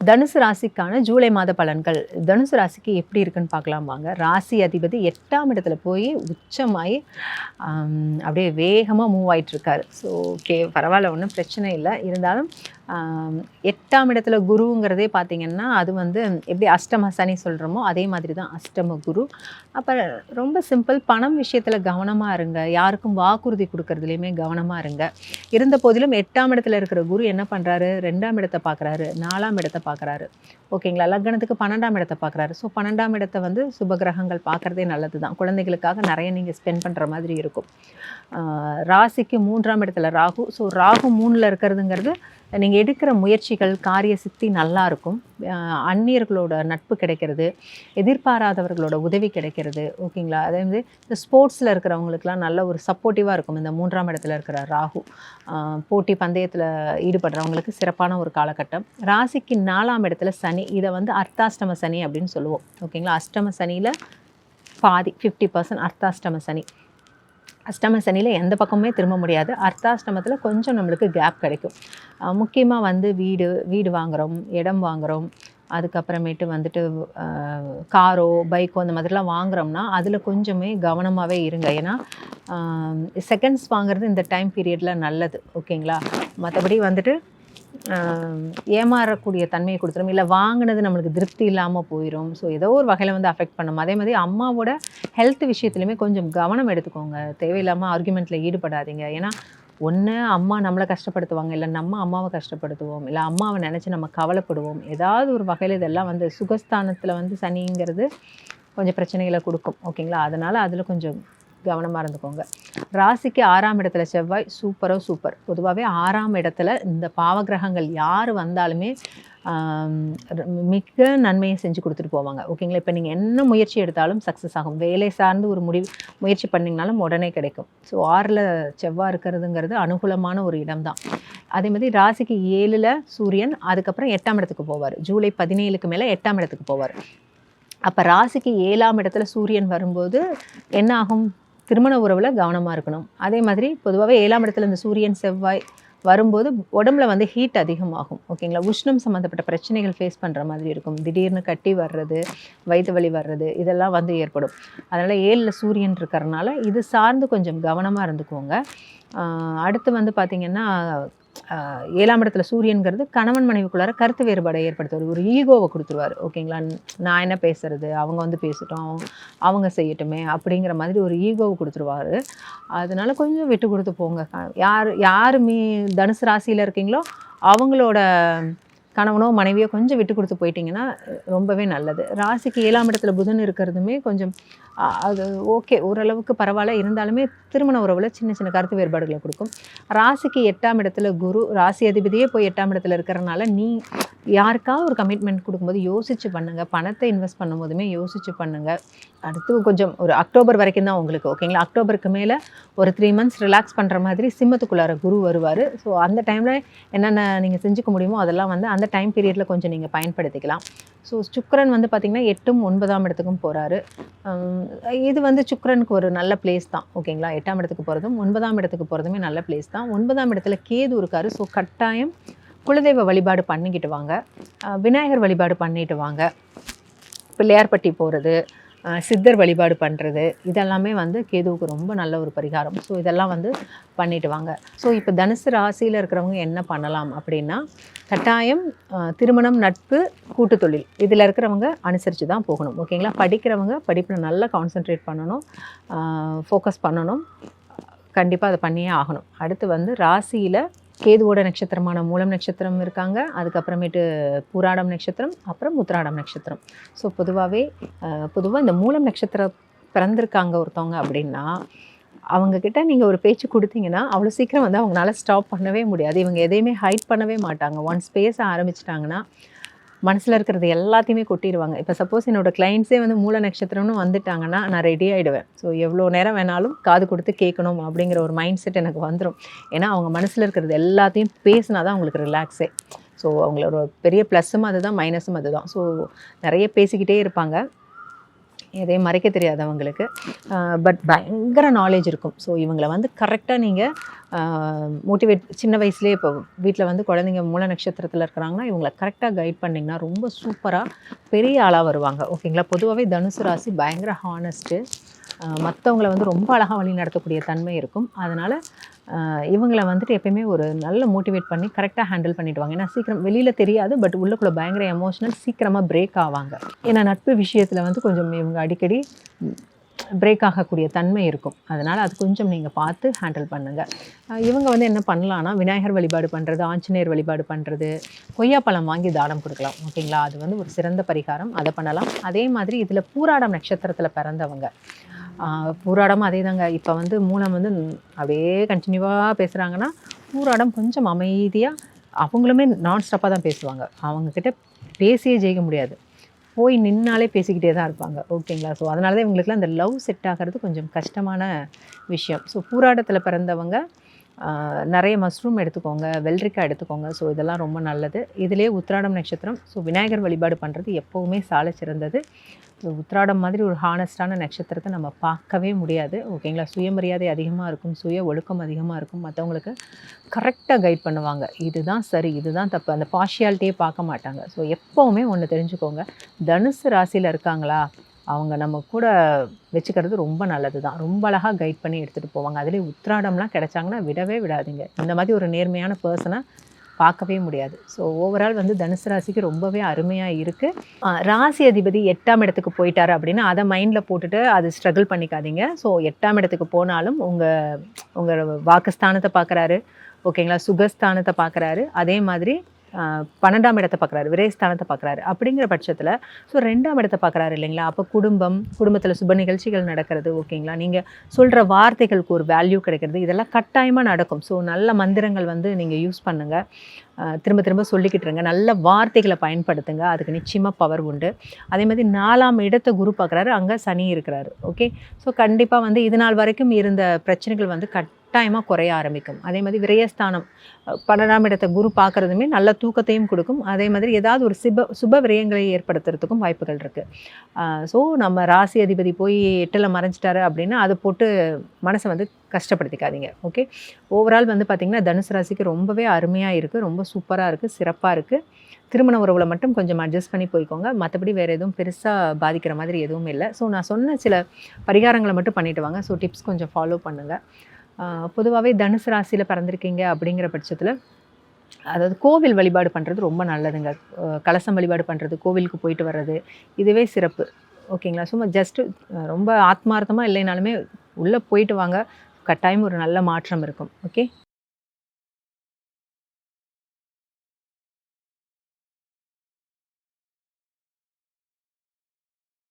தனுசு ராசிக்கான ஜூலை மாத பலன்கள். தனுசு ராசிக்கு எப்படி இருக்குன்னு பார்க்கலாம் வாங்க. ராசி அதிபதி 8ஆம் இடத்துல போய் உச்சமாயி அப்படியே வேகமாக மூவ் ஆகிட்டுருக்காரு. ஸோ ஓகே, பரவாயில்ல, ஒன்றும் பிரச்சனை இல்லை. இருந்தாலும் 8ஆம் இடத்துல குருங்கிறதே பார்த்திங்கன்னா அது வந்து எப்படி அஷ்டம சனி சொல்கிறோமோ அதே மாதிரி தான் அஷ்டம குரு. அப்போ ரொம்ப சிம்பிள், பணம் விஷயத்தில் கவனமாக இருங்க, யாருக்கும் வாக்குறுதி கொடுக்கறதுலையுமே கவனமாக இருங்க. இருந்த போதிலும் 8ஆம் இடத்துல இருக்கிற குரு என்ன பண்ணுறாரு, 2ஆம் இடத்தை பார்க்குறாரு, 4ஆம் இடத்தை பார்க்குறாரு. ஓகேங்களா, லக்னத்துக்கு 12ஆம் இடத்தை பார்க்குறாரு. ஸோ 12ஆம் இடத்தை வந்து சுபகிரகங்கள் பார்க்குறதே நல்லது தான். குழந்தைகளுக்காக நிறைய நீங்கள் ஸ்பெண்ட் பண்ணுற மாதிரி இருக்கும். ராசிக்கு 3ஆம் இடத்துல ராகு. ஸோ ராகு 3ல் இருக்கிறதுங்கிறது நீங்கள் எடுக்கிற முயற்சிகள் காரிய சித்தி நல்லாயிருக்கும். அந்நியர்களோட நட்பு கிடைக்கிறது, எதிர்பாராதவர்களோட உதவி கிடைக்கிறது. ஓகேங்களா, அதே வந்து இந்த ஸ்போர்ட்ஸில் இருக்கிறவங்களுக்குலாம் நல்ல ஒரு சப்போர்ட்டிவாக இருக்கும் இந்த 3ஆம் இடத்துல இருக்கிற ராகு. போட்டி பந்தயத்தில் ஈடுபடுறவங்களுக்கு சிறப்பான ஒரு காலகட்டம். ராசிக்கு 4ஆம் இடத்துல சனி. இதை வந்து அர்த்தாஷ்டம சனி அப்படின்னு சொல்லுவோம். ஓகேங்களா, அஷ்டம சனியில் பாதி 50% அர்த்தாஷ்டம சனி. அஷ்டம சனியில் எந்த பக்கமுமே திரும்ப முடியாது. அர்த்தாஷ்டமத்தில் கொஞ்சம் நம்மளுக்கு கேப் கிடைக்கும். முக்கியமாக வந்து வீடு வாங்குகிறோம், இடம் வாங்குகிறோம், அதுக்கப்புறமேட்டு வந்துட்டு காரோ பைக்கோ அந்த மாதிரிலாம் வாங்குகிறோம்னா அதில் கொஞ்சமே கவனமாகவே இருங்க. ஏன்னா செகண்ட்ஸ் வாங்குறது இந்த டைம் பீரியடில் நல்லது. ஓகேங்களா, மற்றபடி வந்துட்டு ஏமாறக்கூடிய தன்மையை கொடுத்துரும், இல்லை வாங்கினது நம்மளுக்கு திருப்தி இல்லாமல் போயிடும். ஸோ ஏதோ ஒரு வகையில் வந்து அஃபெக்ட் பண்ணும். அதே மாதிரி அம்மாவோட ஹெல்த் விஷயத்துலையுமே கொஞ்சம் கவனம் எடுத்துக்கோங்க. தேவையில்லாமல் ஆர்குமெண்ட்டில் ஈடுபடாதீங்க. ஏன்னா ஒன்று அம்மா நம்மளை கஷ்டப்படுத்துவாங்க, இல்லை நம்ம அம்மாவை கஷ்டப்படுத்துவோம், இல்லை அம்மாவை நினச்சி நம்ம கவலைப்படுவோம். ஏதாவது ஒரு வகையில் இதெல்லாம் வந்து சுகஸ்தானத்தில் வந்து சனிங்கிறது கொஞ்சம் பிரச்சனைகளை கொடுக்கும். ஓகேங்களா, அதனால் அதில் கொஞ்சம் கவனமாக இருந்துக்கோங்க. ராசிக்கு 6ஆம் இடத்துல செவ்வாய். சூப்பர். பொதுவாகவே 6ஆம் இடத்துல இந்த பாவகிரகங்கள் யார் வந்தாலுமே மிக நன்மையை செஞ்சு கொடுத்துட்டு போவாங்க. ஓகேங்களா, இப்போ நீங்கள் என்ன முயற்சி எடுத்தாலும் சக்ஸஸ் ஆகும். வேலை சார்ந்து ஒரு முயற்சி பண்ணிங்கனாலும் உடனே கிடைக்கும். ஸோ 6ல் செவ்வாய் இருக்கிறதுங்கிறது அனுகூலமான ஒரு இடம் தான். அதே மாதிரி ராசிக்கு 7ல் சூரியன், அதுக்கப்புறம் 8ஆம் இடத்துக்கு போவார். ஜூலை 17க்கு மேலே 8ஆம் இடத்துக்கு போவார். அப்போ ராசிக்கு 7ஆம் இடத்துல சூரியன் வரும்போது என்ன ஆகும், திருமண உறவில் கவனமாக இருக்கணும். அதே மாதிரி பொதுவாகவே 7ஆம் இடத்துல இந்த சூரியன் செவ்வாய் வரும்போது உடம்புல வந்து ஹீட் அதிகமாகும். ஓகேங்களா, உஷ்ணம் சம்மந்தப்பட்ட பிரச்சனைகள் ஃபேஸ் பண்ணுற மாதிரி இருக்கும். திடீர்னு கட்டி வர்றது, வயிற்று வலி வர்றது, இதெல்லாம் வந்து ஏற்படும். அதனால் 7ல் சூரியன் இருக்கிறனால இது சார்ந்து கொஞ்சம் கவனமாக இருந்துக்குவோங்க. அடுத்து வந்து பார்த்திங்கன்னா 7ஆம் இடத்துல சூரியன்கிறது கணவன் மனைவிக்குள்ளார கருத்து வேறுபாடை ஏற்படுத்துவார். ஒரு ஈகோவை கொடுத்துருவார். ஓகேங்களா, நான் என்ன பேசுறது, அவங்க வந்து பேசட்டும், அவங்க செய்யட்டுமே அப்படிங்கிற மாதிரி ஒரு ஈகோவை கொடுத்துருவார். அதனால கொஞ்சம் விட்டு கொடுத்து போங்க. யார் தனுசு ராசியில் இருக்கீங்களோ அவங்களோட கணவனோ மனைவியோ கொஞ்சம் விட்டு கொடுத்து போயிட்டீங்கன்னா ரொம்பவே நல்லது. ராசிக்கு 7ஆம் இடத்துல புதன் இருக்கிறதுமே கொஞ்சம் அது ஓகே, ஓரளவுக்கு பரவாயில்ல. இருந்தாலுமே திருமண உறவில் சின்ன சின்ன கருத்து வேறுபாடுகளை கொடுக்கும். ராசிக்கு 8ஆம் இடத்துல குரு, ராசி அதிபதியே போய் 8ஆம் இடத்துல இருக்கிறனால நீ யாருக்காவது ஒரு கமிட்மெண்ட் கொடுக்கும்போது யோசித்து பண்ணுங்கள். பணத்தை இன்வெஸ்ட் பண்ணும்போதுமே யோசித்து பண்ணுங்கள். அடுத்து கொஞ்சம் ஒரு அக்டோபர் வரைக்கும் தான் உங்களுக்கு. ஓகேங்களா, அக்டோபருக்கு மேலே ஒரு 3 months ரிலாக்ஸ் பண்ணுற மாதிரி சிம்மத்துக்குள்ளார குரு வருவார். ஸோ அந்த டைமில் என்னென்ன நீங்கள் செஞ்சுக்க முடியுமோ அதெல்லாம் வந்து அந்த டைம் பீரியடில் கொஞ்சம் நீங்கள் பயன்படுத்திக்கலாம். ஸோ சுக்கிரன் வந்து பார்த்திங்கன்னா 8ம் 9ஆம் இடத்துக்கும் போகிறாரு. இது வந்து சுக்கிரனுக்கு ஒரு நல்ல பிளேஸ் தான். ஓகேங்களா, 8ஆம் இடத்துக்கு போகிறதும் 9ஆம் இடத்துக்கு போகிறதுமே நல்ல பிளேஸ் தான். 9ஆம் இடத்துல கேது இருக்காரு. ஸோ கட்டாயம் குலதெய்வ வழிபாடு பண்ணிக்கிட்டு வாங்க, விநாயகர் வழிபாடு பண்ணிட்டு வாங்க, பிள்ளையார்பட்டி போகிறது, சித்தர் வழிபாடு பண்ணுறது, இதெல்லாமே வந்து கேதுவுக்கு ரொம்ப நல்ல ஒரு பரிகாரம். ஸோ இதெல்லாம் வந்து பண்ணிட்டு வாங்க. ஸோ இப்போ தனுசு ராசியில் இருக்கிறவங்க என்ன பண்ணலாம் அப்படின்னா, கட்டாயம் திருமணம், நட்பு, கூட்டு தொழில் இதில் இருக்கிறவங்க அனுசரித்து தான் போகணும். ஓகேங்களா, படிக்கிறவங்க படிப்பில் நல்லா கான்சென்ட்ரேட் பண்ணணும், ஃபோக்கஸ் பண்ணணும். கண்டிப்பாக அதை பண்ணியே ஆகணும். அடுத்து வந்து ராசியில் கேதுவோட நட்சத்திரமான மூலம் நட்சத்திரம் இருக்காங்க, அதுக்கப்புறமேட்டு பூராடம் நட்சத்திரம், அப்புறம் உத்திராடம் நட்சத்திரம். ஸோ பொதுவாக இந்த மூலம் நட்சத்திரம் பிறந்திருக்காங்க ஒருத்தவங்க அப்படின்னா அவங்கக்கிட்ட நீங்கள் ஒரு பேச்சு கொடுத்தீங்கன்னா அவ்வளோ சீக்கிரம் வந்து அவங்களால ஸ்டாப் பண்ணவே முடியாது. இவங்க எதையுமே ஹைட் பண்ணவே மாட்டாங்க. ஒன்ஸ் பேச ஆரம்பிச்சிட்டாங்கன்னா மனசில் இருக்கிறது எல்லாத்தையுமே கொட்டிடுவாங்க. இப்போ சப்போஸ் என்னோடய கிளைண்ட்ஸே வந்து மூல நட்சத்திரம்னு வந்துட்டாங்கன்னா நான் ரெடி ஆகிடுவேன். ஸோ எவ்வளோ நேரம் வேணாலும் காது கொடுத்து கேட்கணும் அப்படிங்கிற ஒரு மைண்ட் செட் எனக்கு வந்துடும். ஏன்னா அவங்க மனசில் இருக்கிறது எல்லாத்தையும் பேசினா தான் அவங்களுக்கு ரிலாக்ஸே. ஸோ அவங்களோட பெரிய ப்ளஸ்ஸும் அதுதான், மைனஸும் அதுதான். ஸோ நிறைய பேசிக்கிட்டே இருப்பாங்க. எதையும் மறைக்க தெரியாது அவங்களுக்கு. பட் பயங்கர நாலேஜ் இருக்கும். ஸோ இவங்கள வந்து கரெக்டாக நீங்கள் மோட்டிவேட் சின்ன வயசுலேயே இப்போ வீட்டில் வந்து குழந்தைங்க மூல நட்சத்திரத்தில் இருக்கிறாங்கன்னா இவங்களை கரெக்டாக கைட் பண்ணிங்கன்னா ரொம்ப சூப்பராக பெரிய ஆளாக வருவாங்க. ஓகேங்களா? பொதுவாகவே தனுசு ராசி பயங்கர ஹானஸ்ட்டு, மற்றவங்கள வந்து ரொம்ப அழகாக வழி நடத்தக்கூடிய தன்மை இருக்கும். அதனால் இவங்களை வந்துட்டு எப்பயுமே ஒரு நல்ல மோட்டிவேட் பண்ணி கரெக்டாக ஹேண்டில் பண்ணிவிடுவாங்க. ஏன்னா சீக்கிரம் வெளியில் தெரியாது, பட் உள்ளுக்குள்ளே பயங்கர எமோஷ்னல், சீக்கிரமாக பிரேக் ஆவாங்க. ஏன்னா நட்பு விஷயத்தில் வந்து கொஞ்சம் இவங்க அடிக்கடி பிரேக் ஆகக்கூடிய தன்மை இருக்கும். அதனால் அது கொஞ்சம் நீங்கள் பார்த்து ஹேண்டில் பண்ணுங்கள். இவங்க வந்து என்ன பண்ணலான்னா விநாயகர் வழிபாடு பண்ணுறது, ஆஞ்சநேயர் வழிபாடு பண்ணுறது, கொய்யாப்பழம் வாங்கி தானம் கொடுக்கலாம். ஓகேங்களா? அது வந்து ஒரு சிறந்த பரிகாரம், அதை பண்ணலாம். அதே மாதிரி இதில் பூராடம் நட்சத்திரத்தில் பிறந்தவங்க, பூராடம் அதே தாங்க. இப்போ வந்து மூலம் வந்து அப்படியே கண்டினியூவாக பேசுகிறாங்கன்னா பூராடம் கொஞ்சம் அமைதியாக அவங்களுமே நான் ஸ்டாப்பாக தான் பேசுவாங்க. அவங்கக்கிட்ட பேசியே ஜெயிக்க முடியாது, போய் நின்னாலே பேசிக்கிட்டே தான் இருப்பாங்க. ஓகேங்களா? ஸோ அதனால தான் இவங்களுக்குலாம் அந்த லவ் செட் ஆகிறது கொஞ்சம் கஷ்டமான விஷயம். ஸோ பூராடத்தில் பிறந்தவங்க நிறைய மஷ்ரூம் எடுத்துக்கோங்க, வெள்ளரிக்காய் எடுத்துக்கோங்க. ஸோ இதெல்லாம் ரொம்ப நல்லது. இதிலே உத்திராடம் நட்சத்திரம். ஸோ விநாயகர் வழிபாடு பண்ணுறது எப்போவுமே சால சிறந்தது. ஸோ உத்திராடம் மாதிரி ஒரு ஹானஸ்டான நட்சத்திரத்தை நம்ம பார்க்கவே முடியாது. ஓகேங்களா? சுயமரியாதை அதிகமாக இருக்கும், சுய ஒழுக்கம் அதிகமாக இருக்கும், மற்றவங்களுக்கு கரெக்டாக கைட் பண்ணுவாங்க. இதுதான் சரி, இதுதான் தப்பு, அந்த பார்ஷியாலிட்டியே பார்க்க மாட்டாங்க. ஸோ எப்போவுமே ஒன்று தெரிஞ்சுக்கோங்க, தனுசு ராசியில் இருக்காங்களா அவங்க நம்ம கூட வச்சுக்கிறது ரொம்ப நல்லது தான். ரொம்ப அழகாக கைட் பண்ணி எடுத்துகிட்டு போவாங்க. அதுலேயும் உத்திராடம்லாம் கிடைச்சாங்கன்னா விடவே விடாதீங்க. இந்த மாதிரி ஒரு நேர்மையான பர்சனை பார்க்கவே முடியாது. ஸோ ஓவரால் வந்து தனுசு ராசிக்கு ரொம்பவே அருமையாக இருக்குது. ராசி அதிபதி 8ஆம் இடத்துக்கு போயிட்டார் அப்படின்னா அதை மைண்டில் போட்டுட்டு அது ஸ்ட்ரகிள் பண்ணிக்காதீங்க. ஸோ 8ஆம் இடத்துக்கு போனாலும் உங்கள் வாக்குஸ்தானத்தை பார்க்குறாரு. ஓகேங்களா? சுகஸ்தானத்தை பார்க்குறாரு. அதே மாதிரி 12ஆம் இடத்தை பார்க்குறாரு, விரயஸ்தானத்தை பார்க்குறாரு. அப்படிங்கிற பட்சத்தில் ஸோ 2ஆம் இடத்தை பார்க்குறாரு இல்லைங்களா? அப்போ குடும்பத்தில் சுப நிகழ்ச்சிகள் நடக்கிறது. ஓகேங்களா? நீங்கள் சொல்கிற வார்த்தைகளுக்கு ஒரு வேல்யூ கிடைக்கிறது, இதெல்லாம் கட்டாயமாக நடக்கும். ஸோ நல்ல மந்திரங்கள் வந்து நீங்கள் யூஸ் பண்ணுங்கள், திரும்ப திரும்ப சொல்லிக்கிட்டு இருங்க, நல்ல வார்த்தைகளை பயன்படுத்துங்க, அதுக்கு நிச்சயமாக பவர் உண்டு. அதே மாதிரி 4ஆம் இடத்தை குரு பார்க்குறாரு, அங்கே சனி இருக்கிறாரு. ஓகே? ஸோ கண்டிப்பாக வந்து இது நாள் வரைக்கும் இருந்த பிரச்சனைகள் வந்து கட்டாயமாக குறைய ஆரம்பிக்கும். அதே மாதிரி விரயஸ்தானம் 12ஆம் இடத்தை குரு பார்க்குறதுமே நல்ல தூக்கத்தையும் கொடுக்கும். அதே மாதிரி ஏதாவது ஒரு சுப விரயங்களை ஏற்படுத்துறதுக்கும் வாய்ப்புகள் இருக்குது. ஸோ நம்ம ராசி அதிபதி போய் 8ல் மறைஞ்சிட்டாரு அப்படின்னா அதை போட்டு மனசை வந்து கஷ்டப்படுத்திக்காதீங்க. ஓகே? ஓவரால் வந்து பார்த்திங்கன்னா தனுசு ராசிக்கு ரொம்பவே அருமையாக இருக்குது, ரொம்ப சூப்பராக இருக்குது, சிறப்பாக இருக்குது. திருமண உறவில் மட்டும் கொஞ்சம் அட்ஜஸ்ட் பண்ணி போய்க்கோங்க. மற்றபடி வேறு எதுவும் பெருசாக பாதிக்கிற மாதிரி எதுவும் இல்லை. ஸோ நான் சொன்ன சில பரிகாரங்களை மட்டும் பண்ணிவிட்டு வாங்க. ஸோ டிப்ஸ் கொஞ்சம் ஃபாலோ பண்ணுங்கள். பொதுவாகவே தனுசு ராசியில் பிறந்திருக்கீங்க அப்படிங்கிற பட்சத்தில் அதாவது கோவில் வழிபாடு பண்ணுறது ரொம்ப நல்லதுங்க. கலசம் வழிபாடு பண்ணுறது, கோவிலுக்கு போயிட்டு வர்றது, இதுவே சிறப்பு. ஓகேங்களா? சும்மா ஜஸ்ட்டு ரொம்ப ஆத்மார்த்தமாக இல்லைனாலுமே உள்ளே போயிட்டு வாங்க, கட்டாயம் ஒரு நல்ல மாற்றம் இருக்கும். ஓகே?